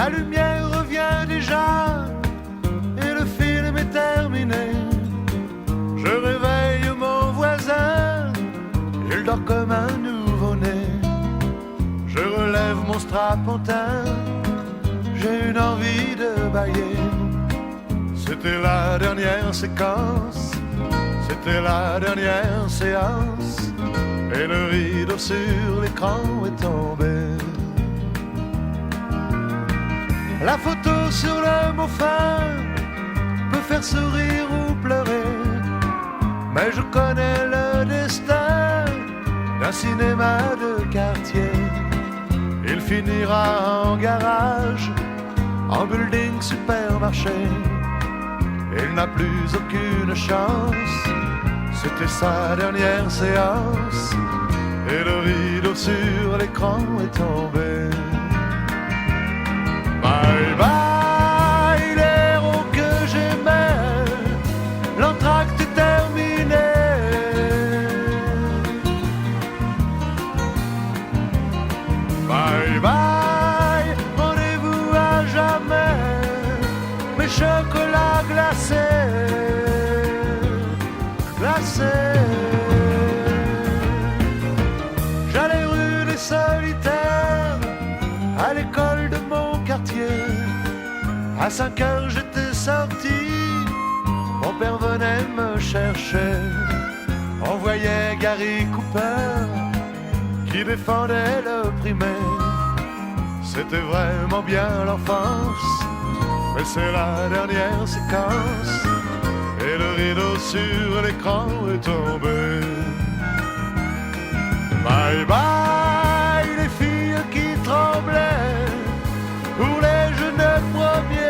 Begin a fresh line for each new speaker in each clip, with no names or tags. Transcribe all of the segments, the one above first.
La lumière revient déjà et le film est terminé. Je réveille mon voisin, il dort comme un nouveau-né. Je relève mon strapontin, j'ai une envie de bailler. C'était la dernière séquence, c'était la dernière séance, et le rideau sur l'écran est tombé. La photo sur le mot fin peut faire sourire ou pleurer, mais je connais le destin d'un cinéma de quartier. Il finira en garage, en building supermarché. Il n'a plus aucune chance, c'était sa dernière séance, et le rideau sur l'écran est tombé. Bye bye l'héros que j'aimais, l'entracte est terminé. Bye bye, rendez-vous à jamais, mes chocolats glacés, glacés. J'allais rue des Solitaires, à l'école de mon quartier. À 5 heures j'étais sorti, mon père venait me chercher. On voyait Gary Cooper qui défendait le primaire. C'était vraiment bien l'enfance, mais c'est la dernière séquence, et le rideau sur l'écran est tombé. Bye bye les filles qui tremblaient pour les jeunes premiers.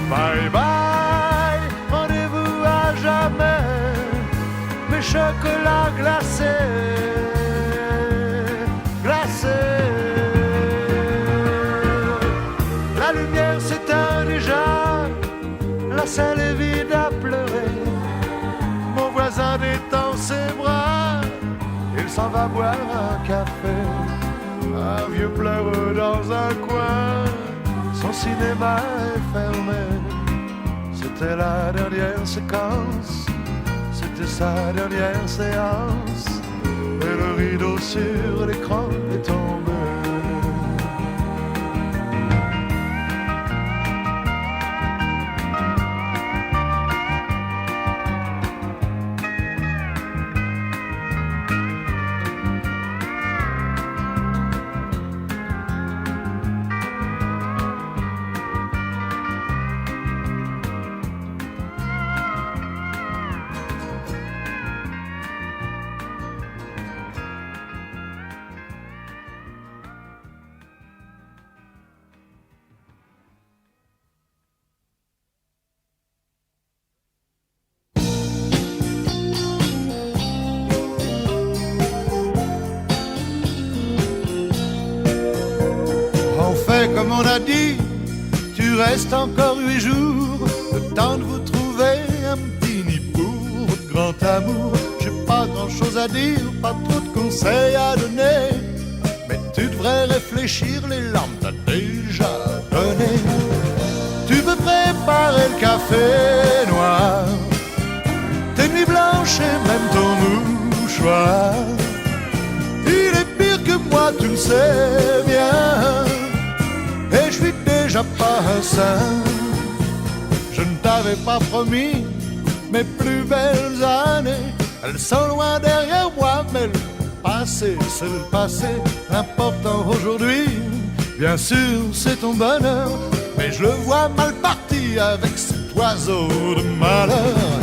Bye bye, rendez-vous à jamais, mes chocolats glacés, glacés. La lumière s'éteint déjà, la salle est vide à pleurer. Mon voisin détend ses bras, il s'en va boire un café. Un vieux pleureux dans un coin, son cinéma est fermé. C'était la dernière séquence, c'était sa dernière séance, et le rideau sur l'écran est tombé. Comme on a dit, tu restes encore 8 jours, le temps de vous trouver un petit nid pour votre grand amour. J'ai pas grand chose à dire, pas trop de conseils à donner, mais tu devrais réfléchir, les larmes t'as déjà donné. Tu peux préparer le café noir, tes nuits blanches et même ton mouchoir. Il est pire que moi, tu le sais bien, et je suis déjà pas un saint. Je ne t'avais pas promis mes plus belles années, elles sont loin derrière moi, mais le passé c'est le passé. L'important aujourd'hui, bien sûr c'est ton bonheur, mais je le vois mal parti avec cet oiseau de malheur.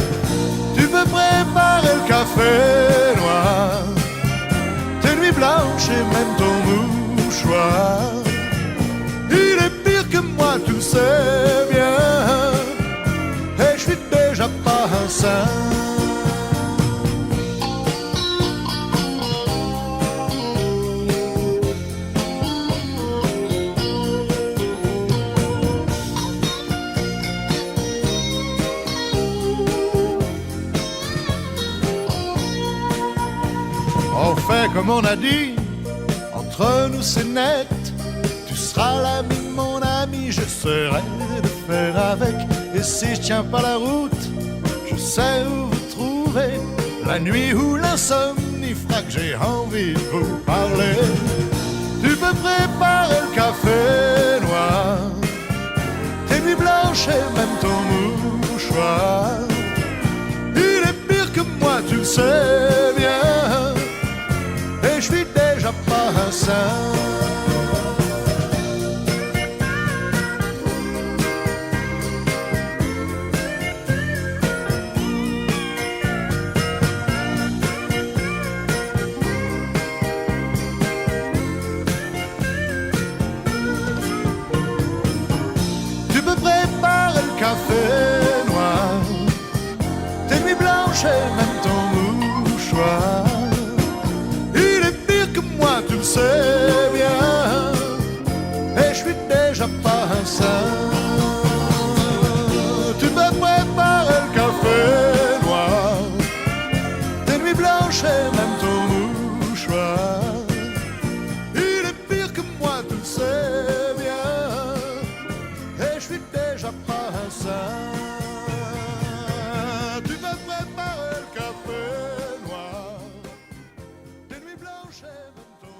Tu peux préparer le café noir, tes nuits blanches et même ton mouchoir. Il est pire que moi, tu le sais bien, et je suis déjà pas un saint. fais comme on a dit, entre nous c'est net. Tu seras l'ami de mon ami, j'essaierai de faire avec. Et si je tiens pas la route, je sais où vous trouver. La nuit ou l'insomnie fera que j'ai envie de vous parler. Tu peux préparer le café noir, tes nuits blanches et même ton mouchoir. Il est pire que moi, tu le sais bien, et je suis déjà pas un saint. Préparer le café noir, tes nuits blanches et même ton mouchoir. Il est pire que moi, tu le sais bien, et je suis déjà pas un saint. Tu peux préparer le café noir, tes nuits blanches et même ton mouchoir. Il est pire que moi, tu le sais bien, et je suis déjà pas un saint. Tu vas préparer le café noir, tes nuits blanches et même ton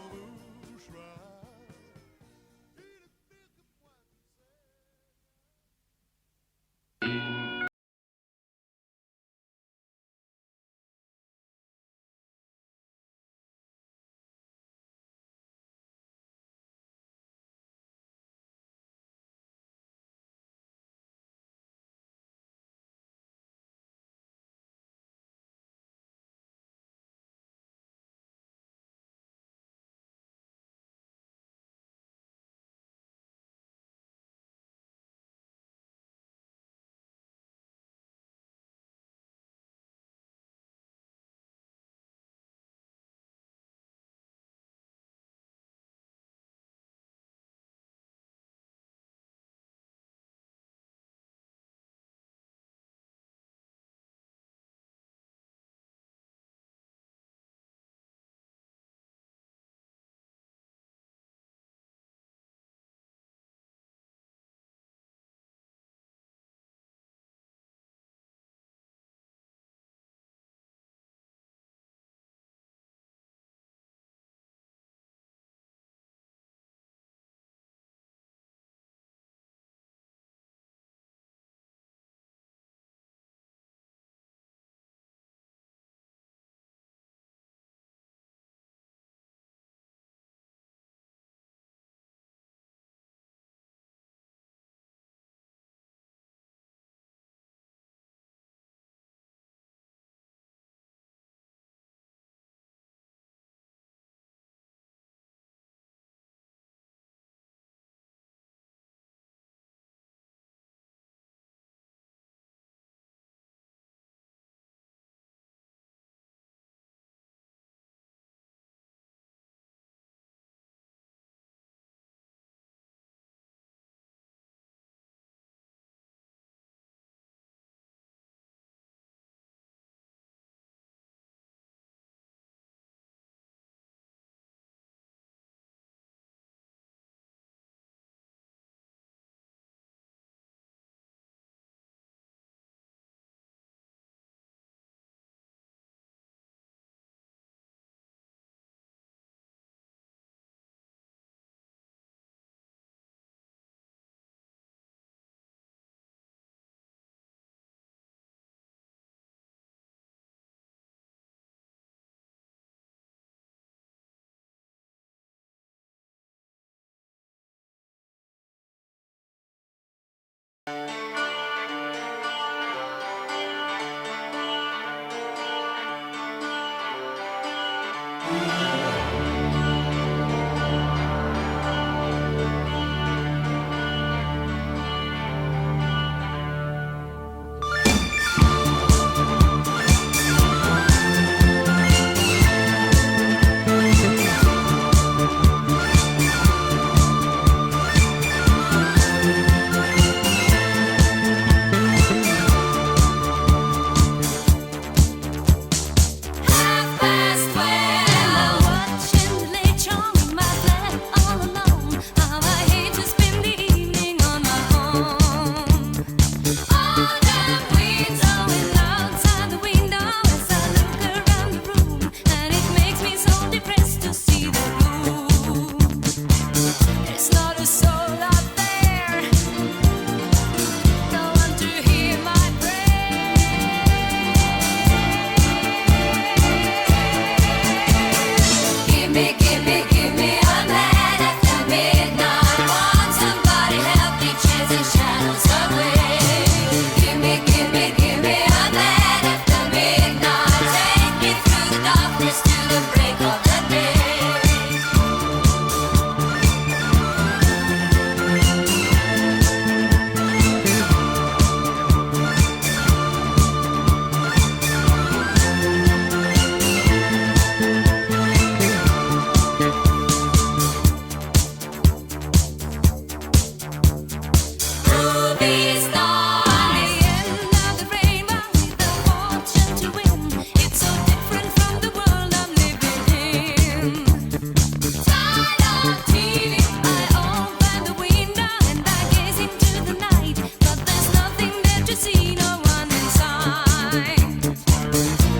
see no one inside.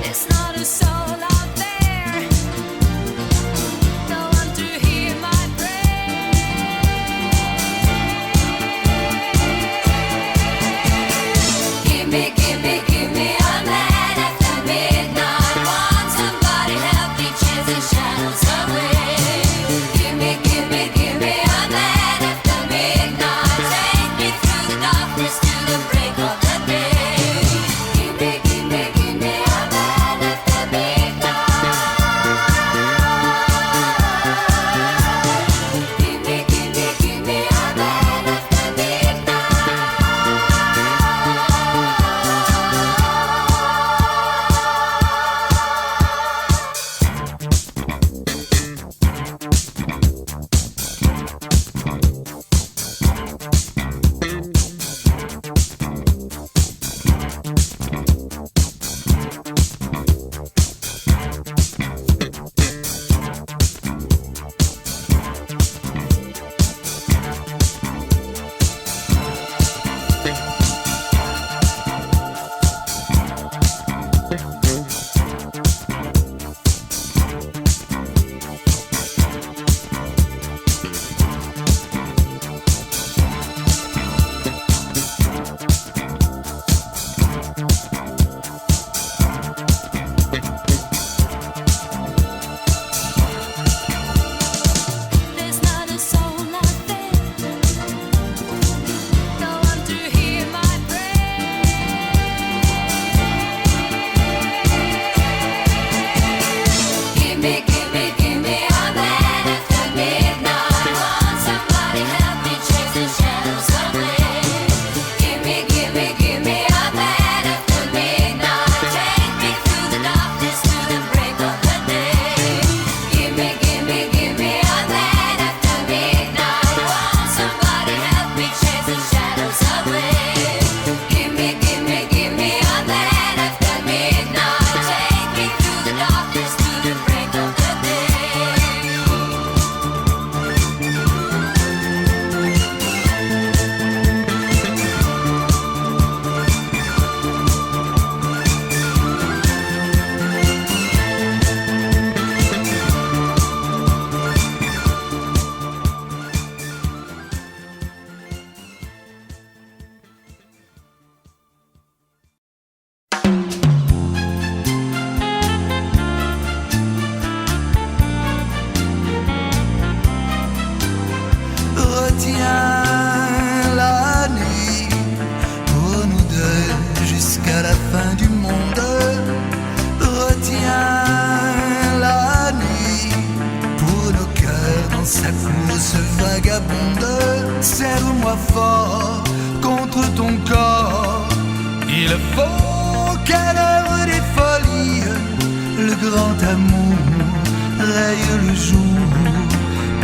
There's not a soul out there, no one to hear my prayer. Give me, give me, give me a man after midnight. Want somebody help me chase the shadows away. Give me, give me, give me a man after midnight. Take me through the darkness to the break of the day. Give me, give me, give me a man after midnight. Give me, give me, give me a man after midnight. There's not a soul out there, no one to hear my prayer. Give me, give me, give me a man after midnight. Want somebody help me chase the shadows away. Give me, give me, give me a man after midnight. Take me through the darkness to the break of the day. Give me, give me, give me a man after midnight. Want somebody help me chase the shadows away. Give me, give me, give me a man after midnight. Take me through the darkness to the break of the day.
Retiens la nuit pour nous deux jusqu'à la fin du monde. Retiens la nuit pour nos cœurs dans sa course vagabonde. Serre-moi fort contre ton corps. Il faut qu'à l'heure des folies, le grand amour raye le jour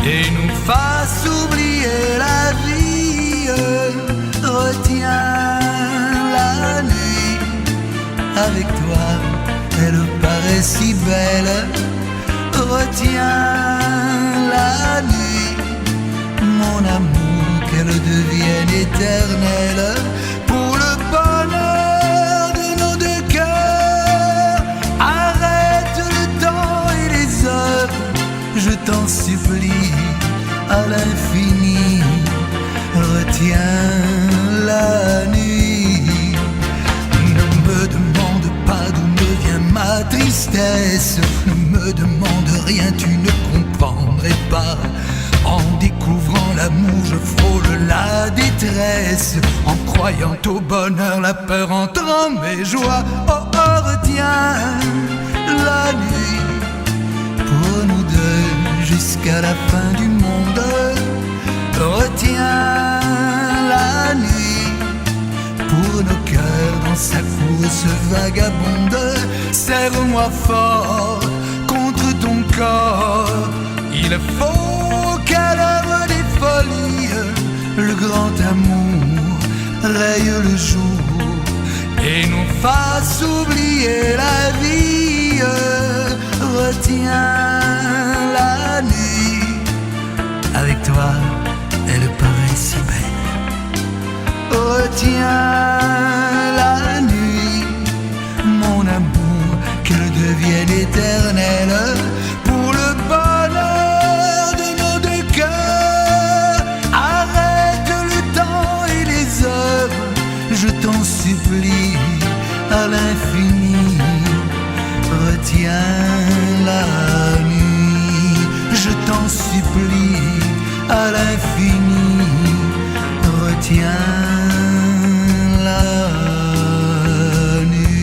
et nous fasse oublier la vie. Retiens la nuit, avec toi elle paraît si belle. Retiens la nuit, mon amour, qu'elle devienne éternelle. Pour le bonheur de nos deux cœurs, arrête le temps et les heures, je t'en supplie, à l'infini. Retiens la nuit. Ne me demande pas d'où me vient ma tristesse. Ne me demande rien, tu ne comprendrais pas. En découvrant l'amour, je frôle la détresse. En croyant au bonheur, la peur entre en mes joies. Oh, oh, retiens la nuit pour nous deux jusqu'à la fin du monde. Retiens la nuit pour nos cœurs dans sa course vagabonde. Serre-moi fort contre ton corps. Il faut qu'à l'heure des folies, le grand amour raye le jour et nous fasse oublier la vie. Retiens la nuit, avec toi elle paraît si belle. Retiens supplie à l'infini, retiens la nuit. Je t'en supplie à l'infini, retiens la nuit.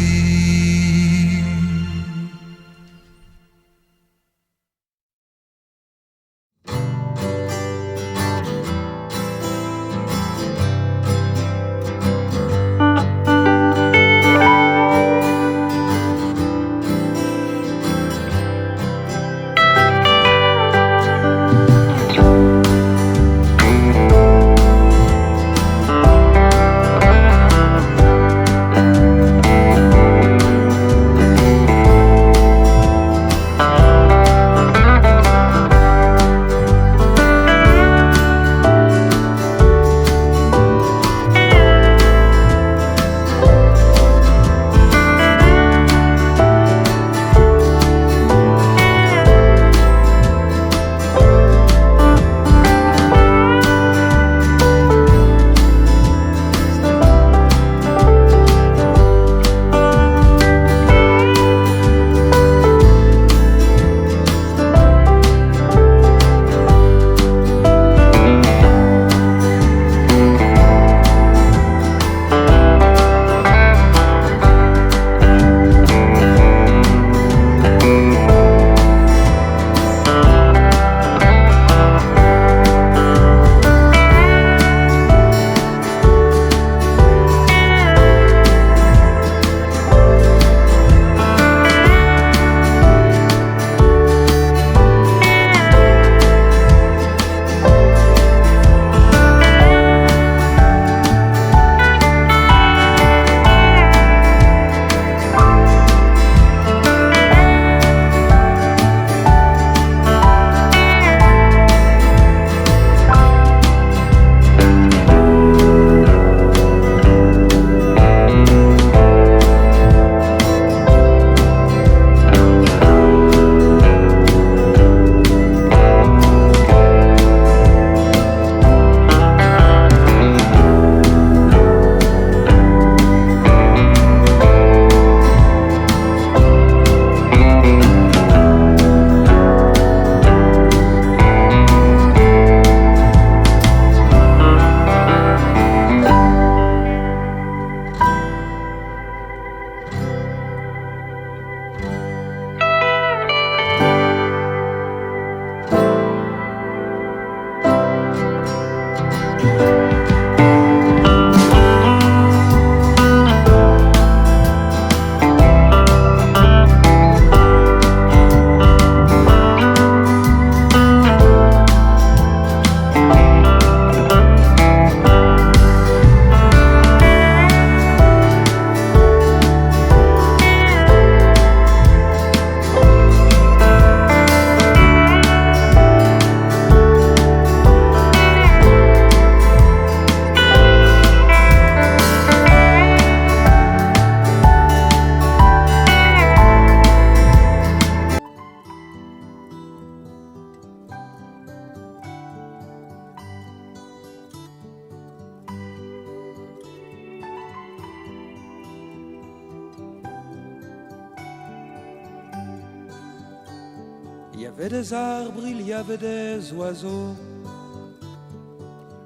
Il y avait des arbres, il y avait des oiseaux.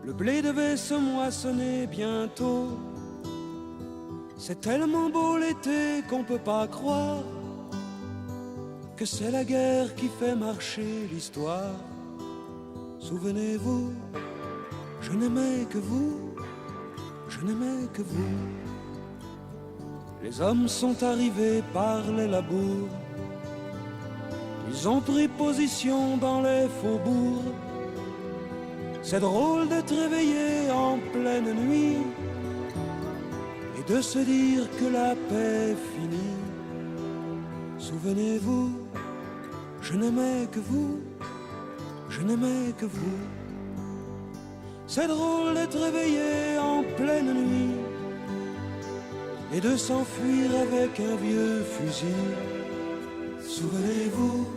Le blé devait se moissonner bientôt. C'est tellement beau l'été qu'on peut pas croire que c'est la guerre qui fait marcher l'histoire. Souvenez-vous, je n'aimais que vous, je n'aimais que vous. Les hommes sont arrivés par les labours. Ils ont pris position dans les faubourgs. C'est drôle d'être réveillé en pleine nuit et de se dire que la paix est finie. Souvenez-vous, je n'aimais que vous, je n'aimais que vous. C'est drôle d'être réveillé en pleine nuit et de s'enfuir avec un vieux fusil. Souvenez-vous,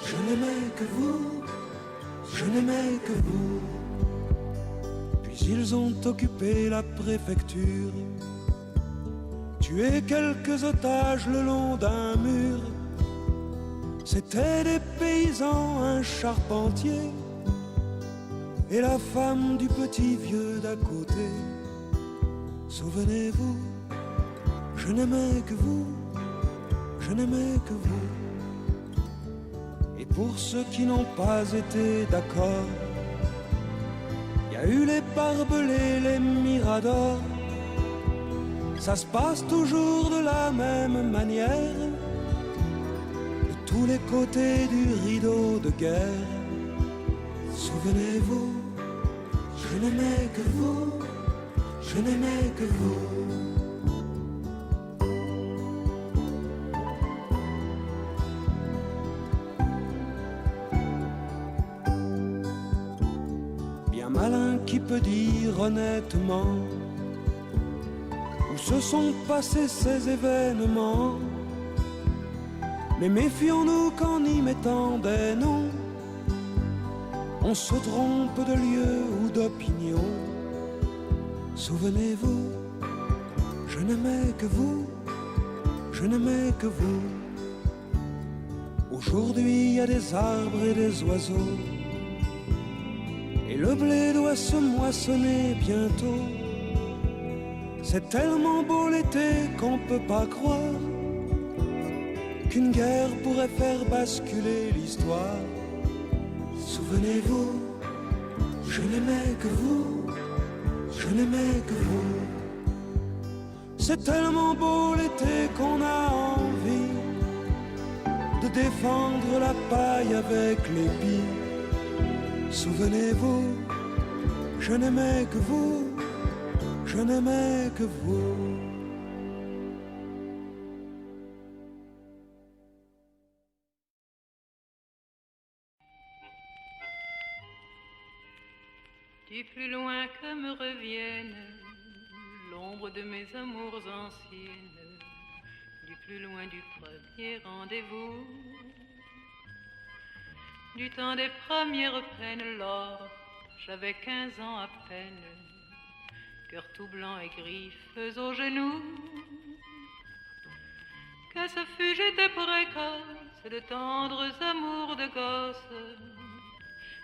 je n'aimais que vous, je n'aimais que vous. Puis ils ont occupé la préfecture tué quelques otages le long d'un mur. C'étaient des paysans, un charpentier et la femme du petit vieux d'à côté. Souvenez-vous, je n'aimais que vous, je n'aimais que vous. Et pour ceux qui n'ont pas été d'accord, il y a eu les barbelés, les miradors. Ça se passe toujours de la même manière, de tous les côtés du rideau de guerre. Souvenez-vous, je n'aimais que vous, je n'aimais que vous. Bien malin qui peut dire honnêtement où se sont passés ces événements. Mais méfions-nous qu'en y mettant des noms, on se trompe de lieu ou d'opinion. Souvenez-vous, je n'aimais que vous, je n'aimais que vous. Aujourd'hui il y a des arbres et des oiseaux, et le blé doit se moissonner bientôt. C'est tellement beau l'été qu'on peut pas croire qu'une guerre pourrait faire basculer l'histoire. Souvenez-vous, je n'aimais que vous, je n'aimais que vous. C'est tellement beau l'été qu'on a envie de défendre la paille avec l'épi. Souvenez-vous, je n'aimais que vous, je n'aimais que vous.
Du plus loin que me revienne l'ombre de mes amours anciennes, du plus loin du premier rendez-vous, du temps des premières peines, lors j'avais 15 ans à peine, cœur tout blanc et griffes aux genoux. Que ce fut, j'étais précoce, de tendres amours de gosse,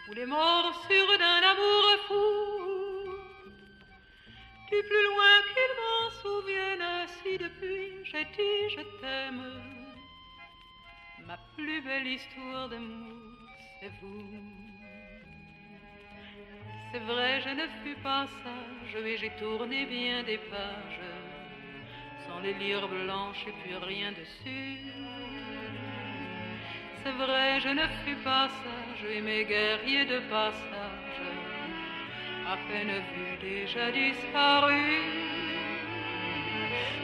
ou les morsures d'un amour fou. Du plus loin qu'il m'en souvienne, si depuis j'ai dit je t'aime, ma plus belle histoire d'amour, c'est vous. C'est vrai, je ne fus pas sage, et j'ai tourné bien des pages, sans les lire blanches et puis rien dessus. C'est vrai, je ne fus pas sage, et mes guerriers de passage, à peine vus, déjà disparus.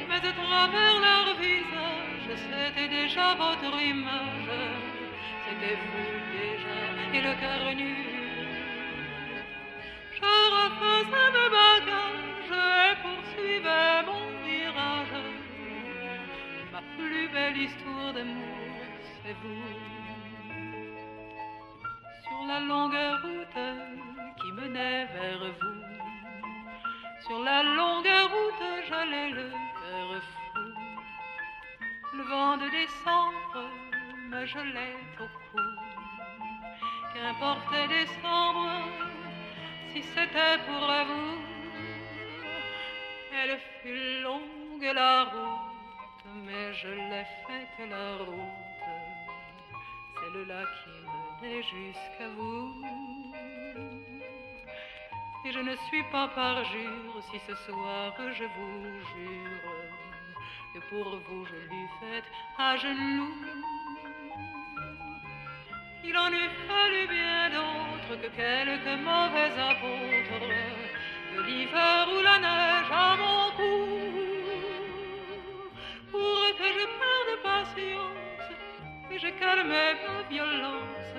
Mais à travers leur visage, c'était déjà votre image, c'était vous déjà, et le cœur nu. Je refaisais mes bagages et poursuivais mon virage. Ma plus belle histoire d'amour, c'est vous. Sur la longue route qui menait vers vous, sur la longue route j'allais le cœur fou. Le vent de décembre me gelait au cou. Qu'importait décembre si c'était pour vous. Elle fut longue la route, mais je l'ai faite la route, celle-là qui menait jusqu'à vous. Et je ne suis pas parjure si ce soir je vous jure que pour vous je l'eus faite à genoux. Il en eût fallu bien d'autres que quelques mauvais apôtres, de l'hiver ou la neige à mon cou, pour que je perde patience et je calme ma violence.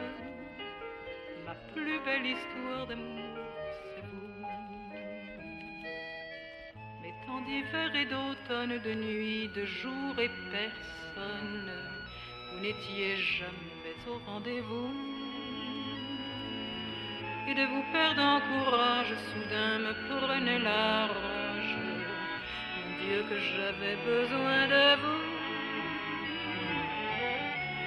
Ma plus belle histoire d'amour, c'est vous. Mais tant d'hiver et d'automne, de nuit, de jour et personne, vous n'étiez jamais au rendez-vous. Et de vous perdre en courage, soudain me prenait la rage. Mon Dieu que j'avais besoin de vous.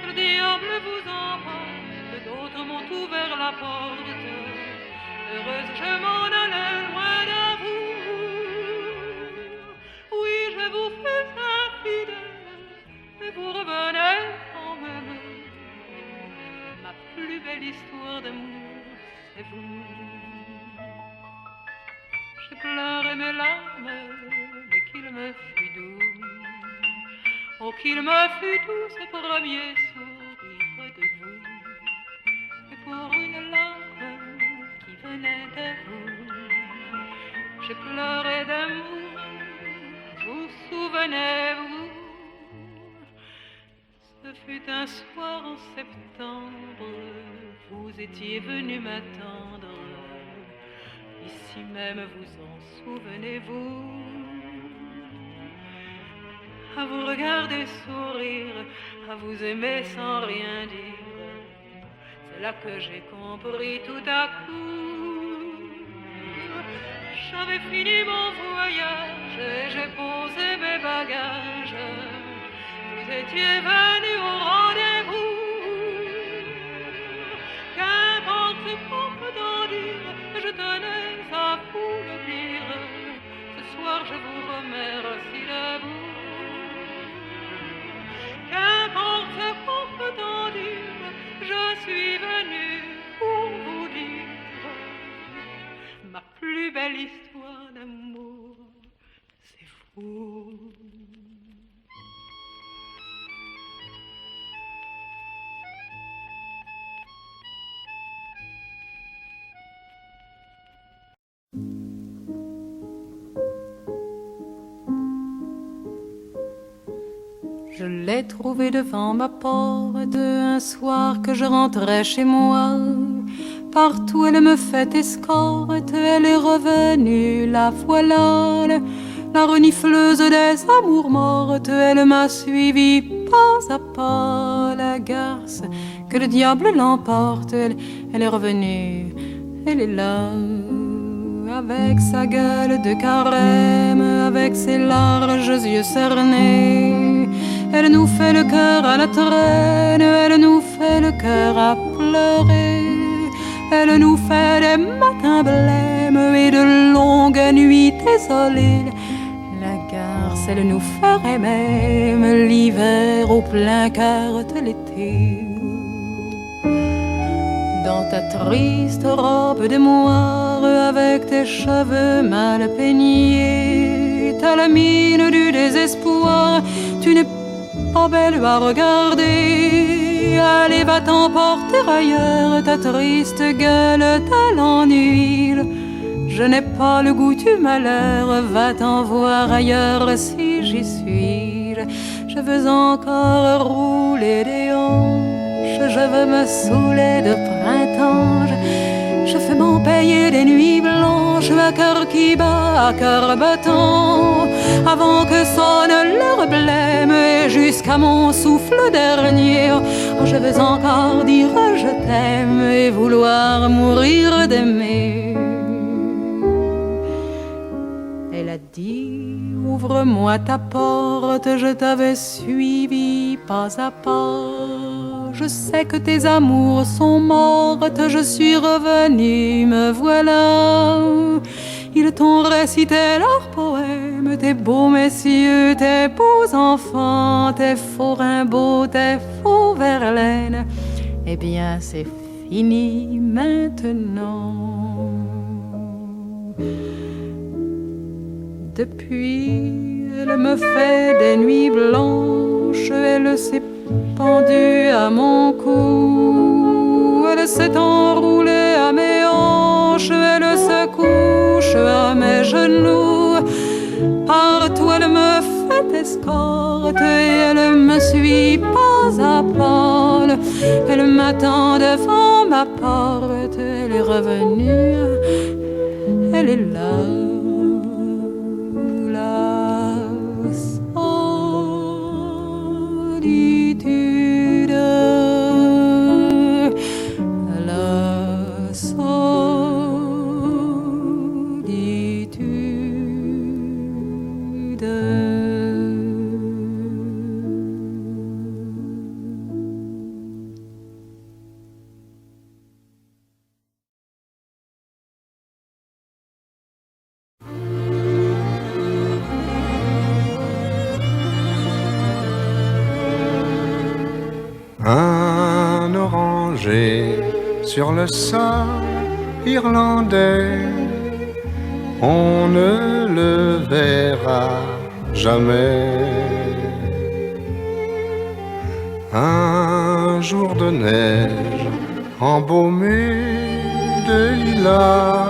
Que le diable vous emporte, d'autres m'ont ouvert la porte. Heureuse, je m'en allais loin de vous. Oui, je vous fais infidèle, mais vous revenez quand même. Ma plus belle histoire d'amour, c'est vous. J'ai pleuré mes larmes, mais qu'il me fut doux. Oh, qu'il me fut doux ce premier sourire de vous. Et pour une larme qui venait de vous, j'ai pleuré d'amour. Vous souvenez-vous? Ce fut un soir en septembre, vous étiez venu m'attendre. Ici même, vous en souvenez-vous? À vous regarder sourire, à vous aimer sans rien dire. C'est là que j'ai compris tout à coup. J'avais fini mon voyage et j'ai posé mes bagages. Vous étiez venu au rendez-vous. Qu'importe ce qu'on peut en dire, je tenais à vous le dire. Ce soir je vous remercie de vous. Qu'importe ce qu'on peut en dire, je suis venue pour vous dire. Ma plus belle histoire d'amour, c'est vous. Je l'ai trouvée devant ma porte un soir que je rentrais chez moi. Partout elle me fait escorte, elle est revenue, la voilà. La renifleuse des amours mortes, elle m'a suivi pas à pas. La garce, que le diable l'emporte, elle est revenue, elle est là. Avec sa gueule de carême, avec ses larges yeux cernés, elle nous fait le cœur à la traîne, elle nous fait le cœur à pleurer. Elle nous fait des matins blêmes et de longues nuits désolées. La garce, elle nous ferait même l'hiver au plein cœur de l'été. Dans ta triste robe de moire, avec tes cheveux mal peignés, t'as la mine du désespoir, tu n'es pas belle à regarder. Allez, va t'emporter ailleurs, ta triste gueule, t'as l'ennui. Je n'ai pas le goût du malheur, va t'en voir ailleurs si j'y suis. Je veux encore rouler des hanches, je veux me saouler de printemps. Je fais m'en payer des nuits blanches, à cœur qui bat, à cœur battant, avant que sonne l'heure blême et jusqu'à mon souffle dernier. Oh, je veux encore dire je t'aime et vouloir mourir d'aimer. Elle a dit ouvre-moi ta porte, je t'avais suivi pas à pas. Je sais que tes amours sont mortes, je suis revenue, me voilà. Ils t'ont récité leurs poèmes, tes beaux messieurs, tes beaux enfants, tes faux Rimbaud, tes faux Verlaine. Eh bien c'est fini maintenant. Depuis, elle me fait des nuits blanches, elle s'est pendue à mon cou, elle s'est enroulée à mes hanches, elle se couche à mes genoux. Partout elle me fait escorte et elle me suit pas à pas. Elle m'attend devant ma porte, elle est revenue, elle est là. De
Un oranger sur le sol irlandais, on ne le verra jamais. Un jour de neige embaumé de lilas,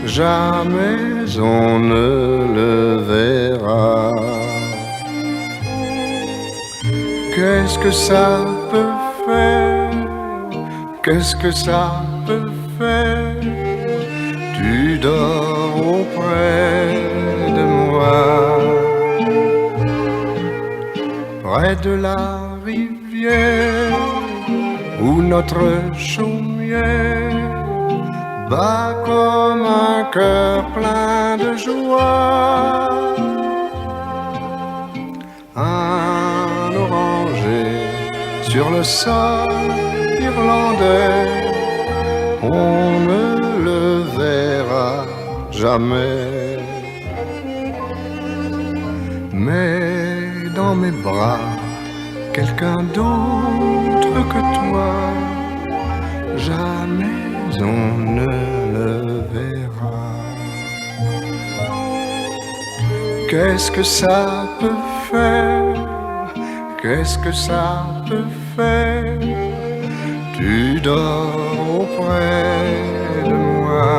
jamais on ne le verra. Qu'est-ce que ça peut faire? Qu'est-ce que ça peut faire? Tu dors auprès de moi, près de la rivière où notre chaumière bat comme un cœur plein de joie. Un oranger sur le sol irlandais, on ne le verra jamais. Mais dans mes bras, quelqu'un d'autre que toi, jamais on ne le verra. Qu'est-ce que ça peut faire? Qu'est-ce que ça peut faire? Tu dors auprès de moi.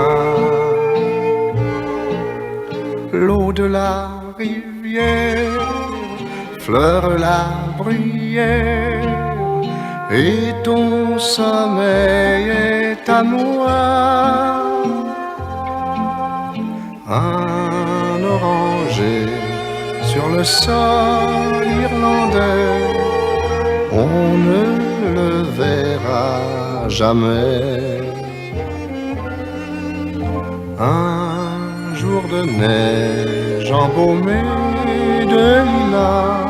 L'eau de la rivière fleure la bruyère et ton sommeil est à moi. Un oranger sur le sol irlandais, on ne le verra jamais. Un jour de neige embaumé de lilas,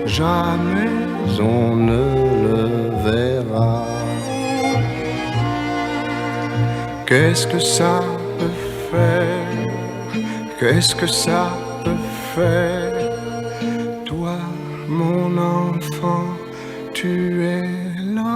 jamais on ne le verra. Qu'est-ce que ça peut faire? Qu'est-ce que ça peut faire? Toi, mon enfant, tu es là.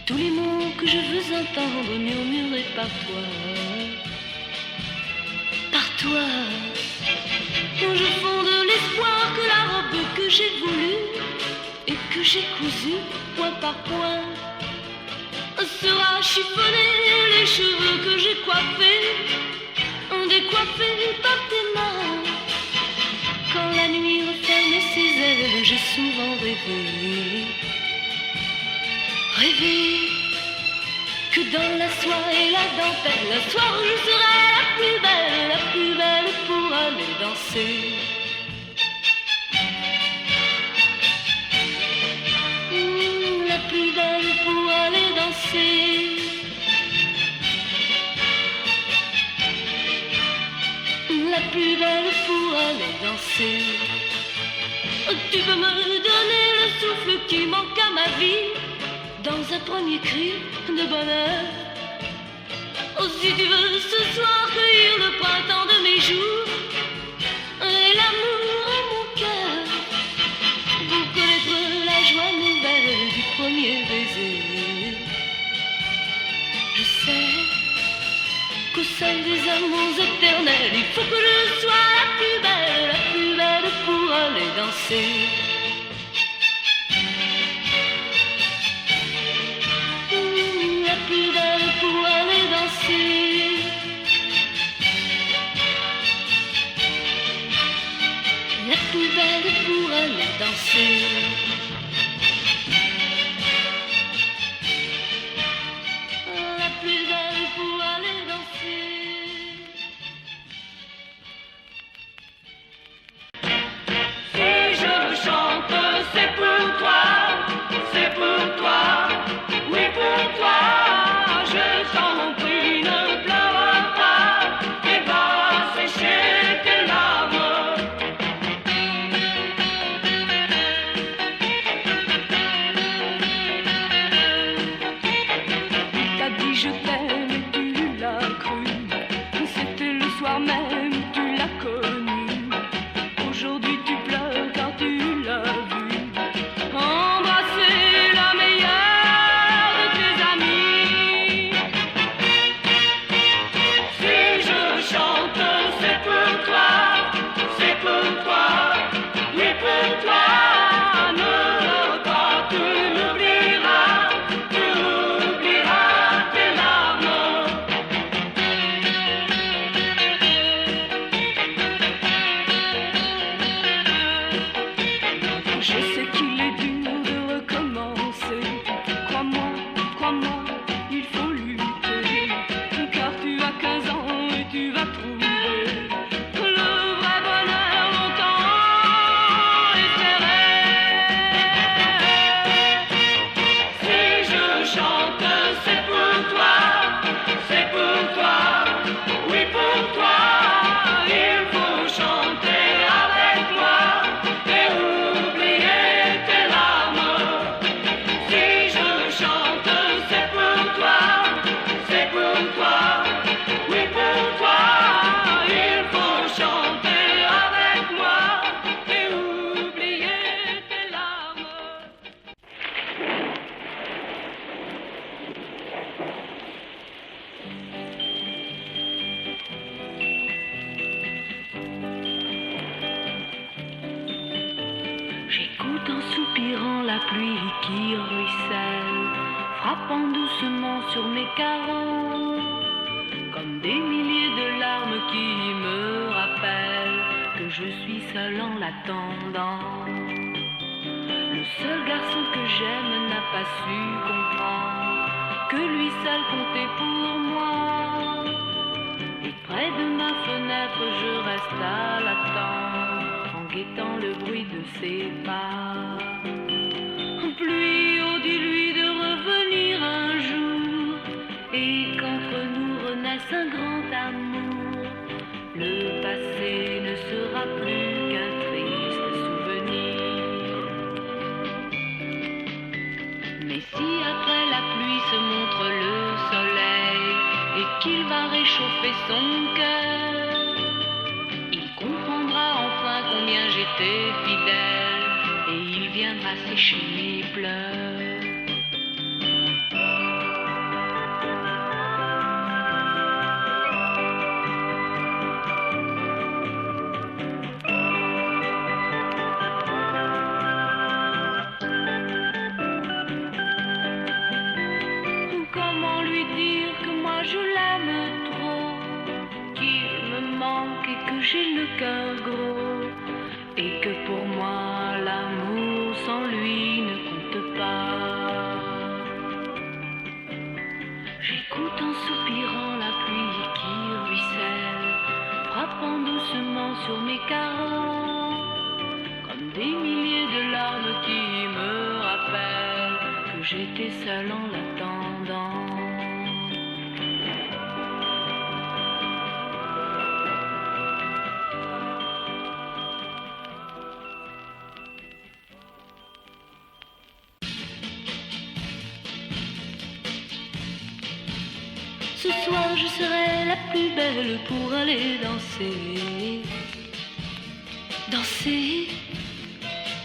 tous les mots que
que je veux entendre murmurer par toi. Par toi. Je fonde l'espoir que la robe que j'ai voulue et que j'ai cousue point par point sera chiffonnée, les cheveux que j'ai coiffés, décoiffés par tes mains. Quand la nuit referme ses ailes, j'ai souvent rêvé, rêvé que dans la soie et la dentelle, un soir je serai la plus belle pour aller danser. La plus belle pour aller danser. La plus belle pour aller danser. Tu peux me donner le souffle qui manque à ma vie dans un premier cri de bonheur. Oh, si tu veux ce soir cueillir le printemps de mes jours et l'amour en mon cœur pour connaître la joie nouvelle du premier baiser. Je sais qu'au sein des amours éternels, il faut que je sois la plus belle pour aller danser. La plus belle pour aller danser. La plus belle pour aller danser. La plus belle pour aller danser. Si je chante, c'est pour toi, oui pour toi. Je t'en prie, ne pleure pas et va sécher tes larmes. T'as dit je t'aime et tu l'as cru. C'était le soir même, tu l'as connu. Aujourd'hui tu pleures car tu l'as vu. Embrasser la meilleure de tes amis. Si je chante, c'est pour toi, oui pour toi. Ne pleure pas, tu oublieras tes larmes. Je sais qu'il est dur de recommencer. Crois-moi, il faut lutter. Car tu as 15 ans et tu vas trouver le vrai bonheur longtemps espéré. Si je chante, c'est pour toi, oui pour toi. Il faut chanter avec moi et oublier tes larmes. Si je chante, c'est pour toi, oui pour toi. Il faut chanter avec moi et oublier tes larmes. J'écoute en soupirant la pluie qui ruisselle, frappant doucement sur mes carreaux, comme des milliers de larmes qui me rappellent que je suis seul en l'attendant. Le seul garçon que j'aime n'a pas su comprendre que lui seul comptait pour moi. Et près de ma fenêtre, je reste à l'attendre, en guettant le bruit de ses pas. Pluie, oh dis-lui de revenir un jour, et qu'entre nous renaisse un grand amour. Le passé ne sera plus qu'un triste souvenir. Mais si après la pluie se montre le soleil et qu'il va réchauffer son cœur, il comprendra enfin combien j'étais fidèle et il viendra sécher mes pleurs.
cœur gros, et que pour moi l'amour sans lui ne compte pas. J'écoute en soupirant la pluie qui ruisselle, frappant doucement sur mes carreaux, comme des milliers de larmes qui me rappellent que j'étais seule en l'attendant. Ce soir je serai la plus belle pour aller danser. Danser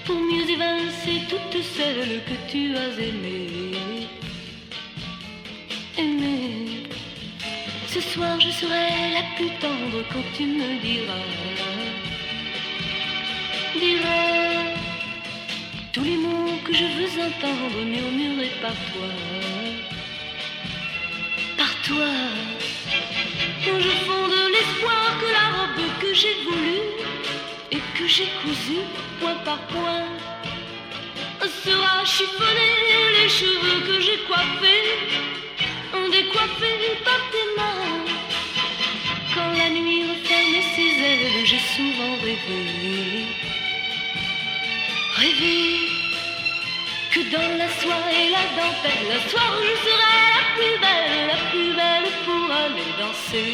pour mieux évincer toutes celles que tu as aimées. Aimer. Ce soir je serai la plus tendre quand tu me diras tous les mots que je veux entendre murmurés par toi. Toi, je fonde l'espoir que la robe que j'ai voulue et que j'ai cousue point par point sera chiffonnée, les cheveux que j'ai coiffés, décoiffés par tes mains. Quand la nuit referme ses ailes, j'ai souvent rêvé que dans la soie et la dentelle, le soir je serai la plus belle pour aller danser.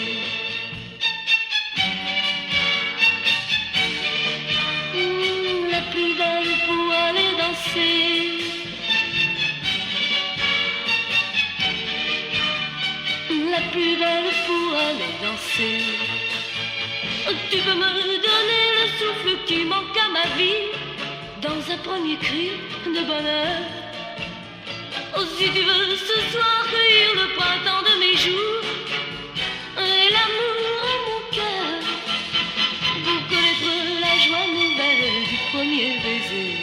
La plus belle pour aller danser. La plus belle pour aller danser. Tu peux me donner le souffle qui manque à ma vie, dans un premier cri de bonheur. Oh, si tu veux ce soir cueillir le printemps de mes jours et l'amour en mon cœur, pour connaître la joie nouvelle du premier baiser.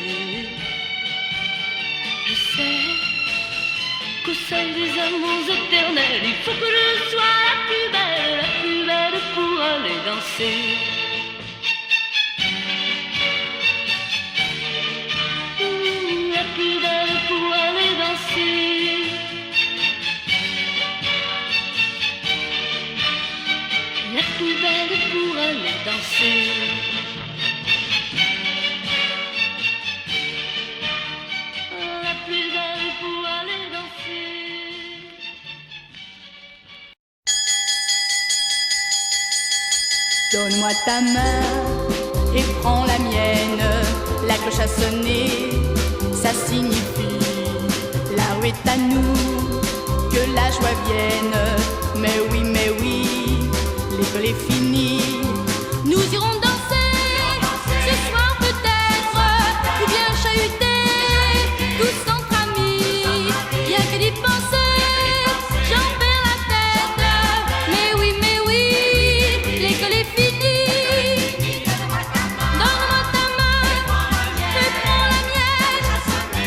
Je sais qu'au sein des amours éternels, il faut que je sois la plus belle pour aller danser. La plus belle pour aller danser. La plus belle pour aller danser. La plus belle pour aller danser.
Donne-moi ta main et prends la mienne. La cloche a sonné, ça signifie là où est à nous que la joie vienne. Mais oui, l'école est finie. Nous irons danser ce soir peut-être, ou bien chahuter tous entre amis. Rien que d'y penser, j'en perds la tête. Mais oui, l'école est finie. Donne-moi ta main et prends la mienne.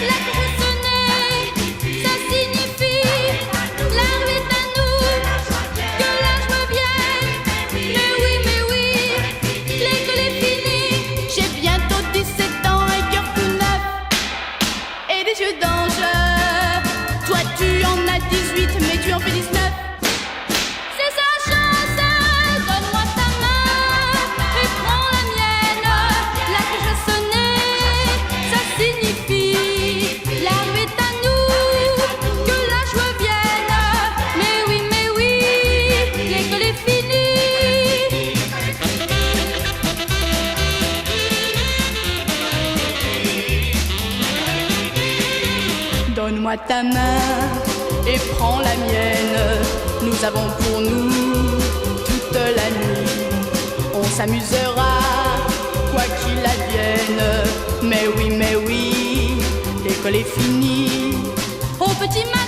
La cloche a sonné, ça signifie la rue est à nous, que la joie vienne. Mais oui, l'école est finie. J'ai bientôt 17 ans, un cœur tout neuf et des yeux d'ange. Toi tu en as 18, mais tu en fais 19. C'est sa chance. Donne-moi ta main et prends la mienne. La cloche a sonné, ça signifie la rue est à nous, que la joie vienne. Mais oui, l'école est finie. Donne-moi ta main et prends la mienne. Nous avons pour nous toute la nuit. On s'amusera, quoi qu'il advienne. Mais oui, l'école est finie. Au petit matin.